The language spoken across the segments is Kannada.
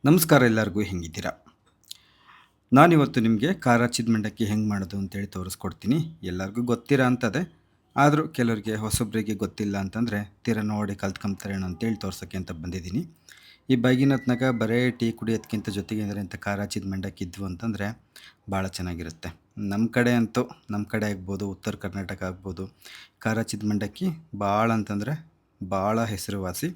ನಮಸ್ಕಾರ ಎಲ್ಲರಿಗೂ ಹೆಂಗಿದ್ದೀರಾ? ನಾನಿವತ್ತು ನಿಮಗೆ ಖಾರ ಹಚ್ಚಿದ ಮಂಡಕ್ಕಿ ಹೆಂಗೆ ಮಾಡೋದು ಅಂತೇಳಿ ತೋರಿಸ್ಕೊಡ್ತೀನಿ. ಎಲ್ಲರಿಗೂ ಗೊತ್ತಿರೋ ಅಂಥದ್ದೇ. ಆದರೂ ಕೆಲವರಿಗೆ ಹೊಸಬ್ರಿಗೆ ಗೊತ್ತಿಲ್ಲ ಅಂತಂದರೆ ತೀರಾ ನೋಡಿ ಕಲ್ತ್ಕೊಂತಾರೇನೋ ಅಂತೇಳಿ ತೋರ್ಸೋಕ್ಕೆ ಅಂತ ಬಂದಿದ್ದೀನಿ. ಈ ಬೆಳಗಿನ ಹೊತ್ನಾಗ ಬರೇ ಟೀ ಕುಡಿಯೋದ್ಕಿಂತ ಜೊತೆಗೆ ಏನಾರ ಇಂಥ ಖಾರ ಹಚ್ಚಿದ ಮಂಡಕ್ಕಿ ಇದ್ವು ಅಂತಂದರೆ ಭಾಳ ಚೆನ್ನಾಗಿರುತ್ತೆ. ನಮ್ಮ ಕಡೆ ಅಂತೂ ನಮ್ಮ ಕಡೆ ಆಗ್ಬೋದು, ಉತ್ತರ ಕರ್ನಾಟಕ ಆಗ್ಬೋದು, ಖಾರ ಹಚ್ಚಿದ ಮಂಡಕ್ಕಿ ಭಾಳ ಅಂತಂದರೆ ಭಾಳ ಹೆಸರುವಾಸಿ.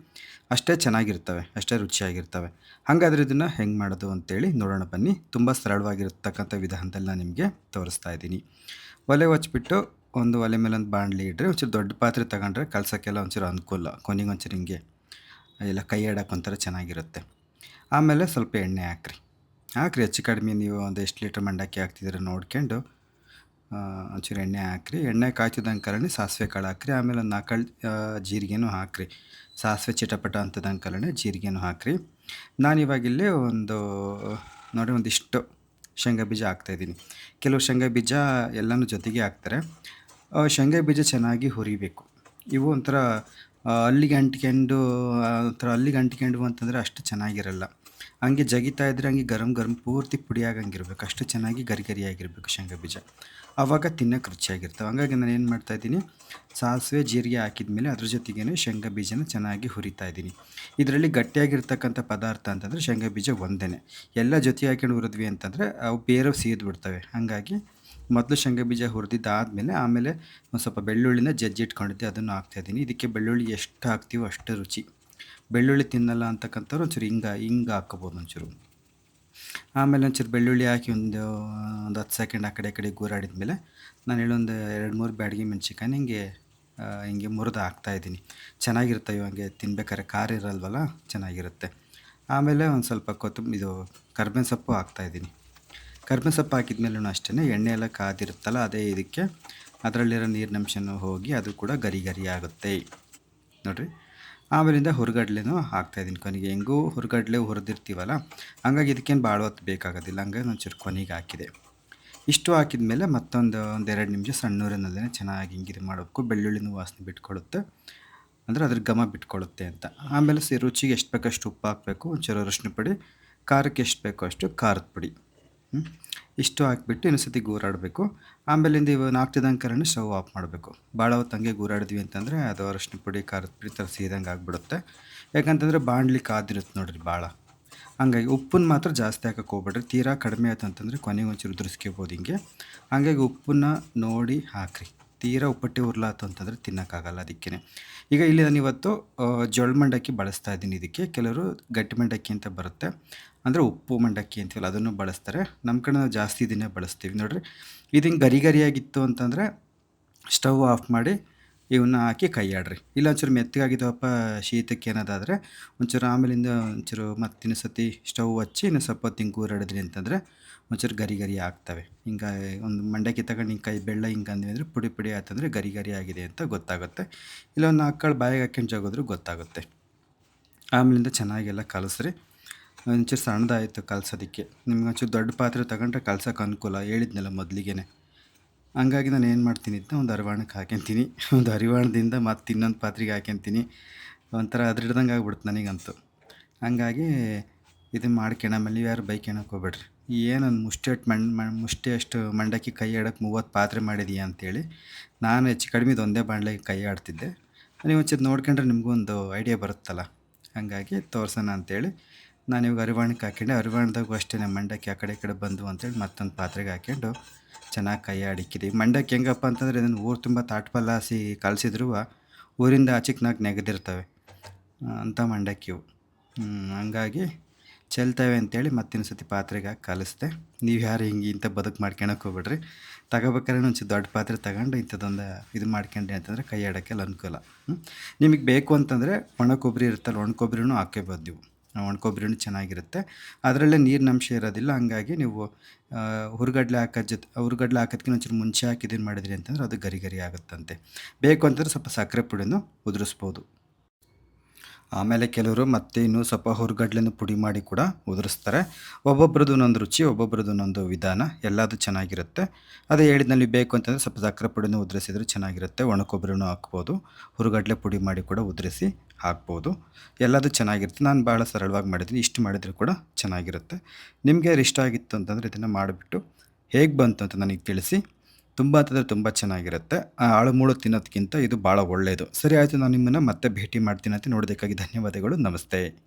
ಅಷ್ಟೇ ಚೆನ್ನಾಗಿರ್ತವೆ, ಅಷ್ಟೇ ರುಚಿಯಾಗಿರ್ತವೆ. ಹಾಗಾದ್ರೆ ಇದನ್ನು ಹೆಂಗೆ ಮಾಡೋದು ಅಂತೇಳಿ ನೋಡೋಣ ಬನ್ನಿ. ತುಂಬ ಸರಳವಾಗಿರ್ತಕ್ಕಂಥ ವಿಧಾನದಲ್ಲಿ ನಾನು ನಿಮಗೆ ತೋರಿಸ್ತಾ ಇದ್ದೀನಿ. ಒಲೆ ಹಚ್ಬಿಟ್ಟು ಒಂದು ಒಲೆ ಮೇಲೆ ಒಂದು ಬಾಣಲಿ ಇಡ್ರಿ. ಒಂಚೂರು ದೊಡ್ಡ ಪಾತ್ರೆ ತಗೊಂಡ್ರೆ ಕಲ್ಸೋಕ್ಕೆಲ್ಲ ಒಂಚೂರು ಅನುಕೂಲ. ಕೊನೆಗೆ ಒಂಚೂರು ಹಿಂಗೆ ಎಲ್ಲ ಕೈ ಆಡೋಕೆ ಒಂಥರ ಚೆನ್ನಾಗಿರುತ್ತೆ. ಆಮೇಲೆ ಸ್ವಲ್ಪ ಎಣ್ಣೆ ಹಾಕ್ರಿ ಹೆಚ್ಚು ಕಡಿಮೆ ನೀವು ಒಂದು ಎಷ್ಟು ಲೀಟ್ರ್ ಮಂಡಕ್ಕಿ ಹಾಕ್ತಿದ್ದೀರ ನೋಡ್ಕೊಂಡು ಒಂಚೂರು ಎಣ್ಣೆ ಹಾಕ್ರಿ. ಎಣ್ಣೆ ಕಾಯ್ತಿದ್ದಂಗೆ ಕಲಣಿ ಸಾಸಿವೆ ಕಾಳು ಹಾಕ್ರಿ. ಆಮೇಲೆ ಒಂದು 4 ಜೀರಿಗೆನೂ ಹಾಕ್ರಿ. ಸಾಸಿವೆ ಚಿಟಪಟ ಅಂತದಂಗೆ ಕಲಣಿ ಜೀರಿಗೆನೂ ಹಾಕ್ರಿ. ನಾನಿವಾಗಿಲ್ಲಿ ನೋಡಿ ಒಂದಿಷ್ಟು ಶೇಂಗಾ ಬೀಜ ಹಾಕ್ತಾಯಿದ್ದೀನಿ. ಕೆಲವು ಶೇಂಗಾ ಬೀಜ ಎಲ್ಲನೂ ಜೊತೆಗೆ ಹಾಕ್ತಾರೆ. ಶೇಂಗಾ ಬೀಜ ಚೆನ್ನಾಗಿ ಹುರಿಬೇಕು. ಇವು ಒಂಥರ ಹಲ್ಲಿಗೆ ಅಂಟ್ಕೊಂಡು ಅಂತಂದರೆ ಅಷ್ಟು ಚೆನ್ನಾಗಿರಲ್ಲ. ಹಂಗೆ ಜಗಿತಾ ಇದ್ದರೆ ಹಂಗೆ ಗರಂ ಪೂರ್ತಿ ಪುಡಿ ಆಗಂಗಿರ್ಬೇಕು. ಅಷ್ಟು ಚೆನ್ನಾಗಿ ಗರಿಯಾಗಿರಬೇಕು ಶೇಂಗಾ ಬೀಜ. ಆವಾಗ ತಿನ್ನೋಕೆ ರುಚಿಯಾಗಿರ್ತವೆ. ಹಂಗಾಗಿ ನಾನು ಏನು ಮಾಡ್ತಾಯಿದ್ದೀನಿ, ಸಾಸಿವೆ ಜೀರಿಗೆ ಹಾಕಿದ ಮೇಲೆ ಅದ್ರ ಜೊತೆಗೇ ಶೇಂಗಾ ಬೀಜನ ಚೆನ್ನಾಗಿ ಹುರಿತಾ ಇದ್ದೀನಿ. ಇದರಲ್ಲಿ ಗಟ್ಟಿಯಾಗಿರ್ತಕ್ಕಂಥ ಪದಾರ್ಥ ಅಂತಂದರೆ ಶೇಂಗಾ ಬೀಜ ಒಂದೇ. ಎಲ್ಲ ಜೊತೆ ಹಾಕ್ಕೊಂಡು ಹುರಿದ್ವಿ ಅಂತಂದರೆ ಅವು ಬೇರೆ ಬಿಡ್ತವೆ. ಹಾಗಾಗಿ ಮೊದಲು ಶೇಂಗಾ ಬೀಜ ಹುರಿದಿದ್ದಾದಮೇಲೆ ಆಮೇಲೆ ಒಂದು ಸ್ವಲ್ಪ ಬೆಳ್ಳುಳ್ಳಿನ ಜಜ್ಜಿಟ್ಕೊಂಡಿದ್ದೆ ಅದನ್ನು ಹಾಕ್ತಾಯಿದ್ದೀನಿ. ಇದಕ್ಕೆ ಬೆಳ್ಳುಳ್ಳಿ ಎಷ್ಟು ಹಾಕ್ತೀವೋ ಅಷ್ಟು ರುಚಿ. ಬೆಳ್ಳುಳ್ಳಿ ತಿನ್ನಲ್ಲ ಅಂತಕ್ಕಂಥವ್ರು ಒಂಚೂರು ಹಿಂಗೆ ಹಾಕ್ಕೋಬೋದು ಒಂಚೂರು. ಆಮೇಲೆ ಒಂಚೂರು ಬೆಳ್ಳುಳ್ಳಿ ಹಾಕಿ ಒಂದು 10 ಸೆಕೆಂಡ್ ಆ ಕಡೆ ಈ ಕಡೆ ಗೂರಾಡಿದ ಮೇಲೆ ನಾನು ಹೇಳೊಂದು 2-3 ಬ್ಯಾಡಗಿ ಮೆಣಸಿನ್ಕಾಯಿ ಹಿಂಗೆ ಮುರಿದು ಹಾಕ್ತಾಯಿದ್ದೀನಿ. ಚೆನ್ನಾಗಿರ್ತವೆ ಹಂಗೆ ತಿನ್ಬೇಕಾದ್ರೆ ಖಾರ ಇರಲ್ವಲ್ಲ, ಚೆನ್ನಾಗಿರುತ್ತೆ. ಆಮೇಲೆ ಒಂದು ಸ್ವಲ್ಪ ಕರ್ಬೇವಿನ ಸೊಪ್ಪು ಹಾಕ್ತಾಯಿದ್ದೀನಿ. ಕರ್ಬೇವಿನ ಸೊಪ್ಪು ಹಾಕಿದ ಅಷ್ಟೇ ಎಣ್ಣೆ ಎಲ್ಲ ಕಾದಿರುತ್ತಲ್ಲ ಅದೇ ಇದಕ್ಕೆ ಅದರಲ್ಲಿರೋ ನೀರಿನಂಶನೂ ಹೋಗಿ ಅದು ಕೂಡ ಗರಿ ಆಗುತ್ತೆ ನೋಡಿರಿ. ಆಮೇಲಿಂದ ಹುರ್ಗಡ್ಲೆನೂ ಹಾಕ್ತಾಯಿದ್ದೀನಿ ಕೊನೆಗೆ. ಹೆಂಗೂ ಹುರ್ಗಡ್ಲೆ ಹುರಿದಿರ್ತೀವಲ್ಲ, ಹಂಗಾಗಿ ಇದಕ್ಕೇನು ಭಾಳ ಹೊತ್ತು ಬೇಕಾಗೋದಿಲ್ಲ. ಹಂಗಾಗಿ ಒಂಚೂರು ಕೊನೆಗೆ ಹಾಕಿದೆ. ಇಷ್ಟು ಹಾಕಿದ ಮೇಲೆ ಮತ್ತೊಂದು 2 ನಿಮಿಷ ಸಣ್ಣೂರಿನಲ್ಲೇ ಚೆನ್ನಾಗಿ ಹಿಂಗೆ ಮಾಡಬೇಕು. ಬೆಳ್ಳುಳ್ಳಿನೂ ವಾಸನೆ ಬಿಟ್ಕೊಳ್ಳುತ್ತೆ, ಅಂದರೆ ಅದ್ರ ಘಮ ಬಿಟ್ಕೊಳ್ಳುತ್ತೆ ಅಂತ. ಆಮೇಲೆ ರುಚಿಗೆ ಎಷ್ಟು ಬೇಕಷ್ಟು ಉಪ್ಪು ಹಾಕಬೇಕು. ಒಂಚೂರು ಅರಶಿನ ಪುಡಿ, ಖಾರಕ್ಕೆ ಎಷ್ಟು ಬೇಕೋ ಅಷ್ಟು ಖಾರದ ಪುಡಿ. ಇಷ್ಟು ಹಾಕಿಬಿಟ್ಟು ಇನ್ನೊಂದು ಗೂರಾಡಬೇಕು. ಆಮೇಲಿಂದ ಇವನ್ನ ಹಾಕ್ತಿದ್ದಂಗೆ ಕರೆಂಟ್ ಸ್ಟವ್ ಆಫ್ ಮಾಡಬೇಕು. ಭಾಳ ಹೊತ್ತು ಹಂಗೆ ಗೂರಾಡಿದ್ವಿ ಅಂತಂದರೆ ಅದು ಅರಶಿನ ಪುಡಿ ಖಾರದ ಪುಡಿ ಥರ ಸೀದಂಗೆ ಆಗಿಬಿಡುತ್ತೆ. ಯಾಕಂತಂದರೆ ಬಾಣಲಿ ಕಾದಿರುತ್ತೆ ನೋಡಿರಿ ಭಾಳ. ಹಂಗಾಗಿ ಉಪ್ಪನ್ನು ಮಾತ್ರ ಜಾಸ್ತಿ ಹಾಕಕ್ಕೆ ಹೋಗ್ಬೇಡ್ರಿ. ತೀರಾ ಕಡಿಮೆ ಆಯ್ತು ಅಂತಂದರೆ ಕೊನೆಗೆ ಒಂಚೂರು ಉದುರಿಸ್ಕೋಬೋದು ಹಿಂಗೆ. ಹಾಗಾಗಿ ಉಪ್ಪನ್ನು ನೋಡಿ ಹಾಕಿರಿ. ತೀರಾ ಉಪ್ಪಟ್ಟಿ ಉರ್ಲಾತು ಅಂತಂದರೆ ತಿನ್ನೋಕ್ಕಾಗಲ್ಲ. ಅದಕ್ಕೇ ಈಗ ಇಲ್ಲಿ ನಾನು ಇವತ್ತು ಜೋಳ ಮಂಡಕ್ಕಿ ಬಳಸ್ತಾ ಇದ್ದೀನಿ. ಇದಕ್ಕೆ ಕೆಲವರು ಗಟ್ಟಿ ಮಂಡಕ್ಕಿ ಅಂತ ಬರುತ್ತೆ, ಅಂದರೆ ಉಪ್ಪು ಮಂಡಕ್ಕಿ ಅಂತೀವಲ್ಲ ಅದನ್ನು ಬಳಸ್ತಾರೆ. ನಮ್ಮ ಕಡೆ ನಾವು ಜಾಸ್ತಿ ಇದನ್ನೇ ಬಳಸ್ತೀವಿ ನೋಡಿರಿ. ಇದು ಹಿಂಗೆ ಗರಿಯಾಗಿತ್ತು ಅಂತಂದರೆ ಸ್ಟವ್ ಆಫ್ ಮಾಡಿ ಇವನ್ನ ಹಾಕಿ ಕೈ ಆಡ್ರಿ. ಇಲ್ಲ ಒಂಚೂರು ಮೆತ್ತಗಾಗಿದ್ದವಪ್ಪ ಶೀತಕ್ಕೆ ಏನಾದಾದರೆ ಒಂಚೂರು ಆಮೇಲಿಂದ ಒಂಚೂರು ಮತ್ತೆ ಇನ್ನೊಂದು ಸತಿ ಸ್ಟವ್ ಹಚ್ಚಿ ಇನ್ನೊಂದು ಸ್ವಲ್ಪ ಹೊತ್ತು ಹಿಂಗೆ ಗೂರಾಡಿದ್ರಿ ಅಂತಂದರೆ ಒಂಚೂರು ಗರಿ ಆಗ್ತವೆ. ಹಿಂಗೆ ಒಂದು ಮಂಡಕ್ಕಿ ತಗೊಂಡು ಹಿಂಗೆ ಕೈ ಬೆಳ್ಳ ಹಿಂಗೆ ಅಂದ್ವಿ ಅಂದರೆ ಪುಡಿ ಆಯ್ತಂದರೆ ಗರಿ ಆಗಿದೆ ಅಂತ ಗೊತ್ತಾಗುತ್ತೆ. ಇಲ್ಲ ಒಂದು 4 ಕಾಳು ಬಾಯಿಗೆ ಹಾಕ್ಕೊಂಡು ಜಗೋದ್ರು ಗೊತ್ತಾಗುತ್ತೆ. ಆಮೇಲಿಂದ ಚೆನ್ನಾಗೆಲ್ಲ ಕಲಸ್ರಿ. ಒಂಚೂರು ಸಣ್ಣದಾಯಿತು ಕಲಸೋದಕ್ಕೆ. ನಿಮ್ಗೆ ಒಂಚೂರು ದೊಡ್ಡ ಪಾತ್ರೆ ತಗೊಂಡ್ರೆ ಕಲ್ಸೋಕೆ ಅನುಕೂಲ, ಹೇಳಿದ್ನಲ್ಲ ಮೊದಲಿಗೆ. ಹಂಗಾಗಿ ನಾನು ಏನು ಮಾಡ್ತೀನಿ ಅಂತ ಒಂದು ಹರಿವಾಣಕ್ಕೆ ಹಾಕ್ಯಂತೀನಿ. ಒಂದು ಹರಿವಾಣದಿಂದ ಮತ್ತೆ ಇನ್ನೊಂದು ಪಾತ್ರೆಗೆ ಹಾಕ್ಯಂತೀನಿ. ಒಂಥರ ಹಿಡ್ದಂಗೆ ಆಗ್ಬಿಡುತ್ತೆ ನನಗಂತೂ. ಹಂಗಾಗಿ ಇದನ್ನು ಮಾಡ್ಕೊಳಮೇಲೆ ನೀವು ಯಾರು ಬೈಕೊಳಕ್ಕೆ ಹೋಗ್ಬೇಡ್ರಿ. ಏನೊಂದು ಮುಷ್ಟಿಯಷ್ಟು ಮಂಡಕ್ಕಿ ಕೈ ಆಡೋಕ್ಕೆ 30 ಪಾತ್ರೆ ಮಾಡಿದೀಯ ಅಂತೇಳಿ. ನಾನು ಹೆಚ್ಚು ಕಡಿಮೆ ಒಂದೇ ಬಾಣಲೆಗೆ ಕೈ ಆಡ್ತಿದ್ದೆ. ನೀವು ಒಂಚೂರು ನೋಡ್ಕೊಂಡ್ರೆ ನಿಮಗೂ ಒಂದು ಐಡಿಯಾ ಬರುತ್ತಲ್ಲ, ಹಾಗಾಗಿ ತೋರ್ಸೋಣ ಅಂತೇಳಿ ನಾನು ಇವಾಗ ಹರಿವಾಣಕ್ಕೆ ಹಾಕ್ಯಂಡೆ. ಹರಿವಾಣದಾಗೂ ಅಷ್ಟೇ ಮಂಡಕ್ಕಿ ಆ ಕಡೆ ಈ ಕಡೆ ಬಂದು ಅಂತೇಳಿ ಮತ್ತೊಂದು ಪಾತ್ರೆಗೆ ಹಾಕ್ಕೊಂಡು ಚೆನ್ನಾಗಿ ಕೈ ಆಡಿಕ್ಕಿದೆ. ಮಂಡಕ್ಕಿ ಹೆಂಗಪ್ಪ ಅಂತಂದರೆ ಇದನ್ನು ಊರು ತುಂಬ ತಾಟ್ಪಲ್ಲ ಹಾಸಿ ಕಲಸಿದ್ರು ಊರಿಂದ ಆಚೆಗೆ ನೆಗೆದಿರ್ತವೆ ಅಂಥ ಮಂಡಕ್ಕಿ ಇವು. ಹಂಗಾಗಿ ಚೆಲ್ತವೆ ಅಂತೇಳಿ ಮತ್ತಿನ್ನೊಂದು ಸತಿ ಪಾತ್ರೆಗೆ ಹಾಕಿ ಕಲಿಸ್ದೆ. ನೀವು ಯಾರು ಹಿಂಗೆ ಇಂಥ ಬದುಕು ಮಾಡ್ಕೊಳಕ್ಕೆ ಹೋಗ್ಬೇಡ್ರಿ. ತಗೋಬೇಕಾದ್ರೆ ಒಂಚೂರು ದೊಡ್ಡ ಪಾತ್ರೆ ತಗೊಂಡು ಇಂಥದ್ದೊಂದು ಇದು ಮಾಡ್ಕೊಂಡ್ರಿ ಅಂತಂದರೆ ಕೈ ಆಡೋಕ್ಕೆಲ್ಲ ಅನುಕೂಲ. ನಿಮಗೆ ಬೇಕು ಅಂತಂದರೆ ಒಣ ಕೊಬ್ಬರಿ ಇರುತ್ತಲ್ಲ, ಒಣ ಕೊಬ್ಬರಿನೂ ಹಾಕ್ಕೋಬೋದು ನೀವು. ಒಣ ಕೊಬ್ಬರಿನೂ ಚೆನ್ನಾಗಿರುತ್ತೆ. ಅದರಲ್ಲೇ ನೀರಿನಂಶ ಇರೋದಿಲ್ಲ. ಹಂಗಾಗಿ ನೀವು ಹುರ್ಗಡ್ಲೆ ಹಾಕೋದಕ್ಕಿಂತ ಒಂಚೂರು ಮುಂಚೆ ಹಾಕಿ ಇದನ್ನು ಮಾಡಿದ್ರಿ ಅಂತಂದ್ರೆ ಅದು ಗರಿ ಆಗುತ್ತಂತೆ. ಬೇಕು ಅಂತಂದರೆ ಸ್ವಲ್ಪ ಸಕ್ಕರೆ ಪುಡಿನೂ ಉದುರಿಸ್ಬೋದು. ಆಮೇಲೆ ಕೆಲವರು ಮತ್ತೆ ಇನ್ನೂ ಸ್ವಲ್ಪ ಹುರ್ಗಡ್ಲೆನೂ ಪುಡಿ ಮಾಡಿ ಕೂಡ ಉದುರಿಸ್ತಾರೆ. ಒಬ್ಬೊಬ್ರದ್ದು ಒಂದೊಂದು ರುಚಿ, ಒಬ್ಬೊಬ್ರದ್ದು ಒಂದೊಂದು ವಿಧಾನ, ಎಲ್ಲದೂ ಚೆನ್ನಾಗಿರುತ್ತೆ. ಅದೇ ಹೇಳಿದ್ನಲ್ಲಿ ಬೇಕು ಅಂತಂದರೆ ಸ್ವಲ್ಪ ಸಕ್ಕರೆ ಪುಡಿನೂ ಉದುರಿಸಿದ್ರೆ ಚೆನ್ನಾಗಿರುತ್ತೆ. ಒಣ ಕೊಬ್ಬರಿನೂ ಹಾಕ್ಬೋದು. ಹುರ್ಗಡ್ಲೆ ಪುಡಿ ಮಾಡಿ ಕೂಡ ಉದುರಿಸಿ ಹಾಕ್ಬೋದು. ಎಲ್ಲದೂ ಚೆನ್ನಾಗಿರುತ್ತೆ. ನಾನು ಭಾಳ ಸರಳವಾಗಿ ಮಾಡಿದ್ದೀನಿ. ಇಷ್ಟು ಮಾಡಿದರೂ ಕೂಡ ಚೆನ್ನಾಗಿರುತ್ತೆ. ನಿಮಗೆ ಇಷ್ಟ ಆಗಿತ್ತು ಅಂತಂದರೆ ಇದನ್ನು ಮಾಡಿಬಿಟ್ಟು ಹೇಗೆ ಬಂತು ಅಂತ ನನಗೆ ತಿಳಿಸಿ. ತುಂಬ ಅಂತಂದರೆ ತುಂಬ ಚೆನ್ನಾಗಿರುತ್ತೆ. ಆಳು-ಮೂಳು ತಿನ್ನೋದಕ್ಕಿಂತ ಇದು ಭಾಳ ಒಳ್ಳೆಯದು. ಸರಿ ಆಯಿತು, ನಾನು ನಿಮ್ಮನ್ನು ಮತ್ತೆ ಭೇಟಿ ಮಾಡ್ತೀನಿ ಅಂತ. ನೋಡೋದಕ್ಕಾಗಿ ಧನ್ಯವಾದಗಳು. ನಮಸ್ತೆ.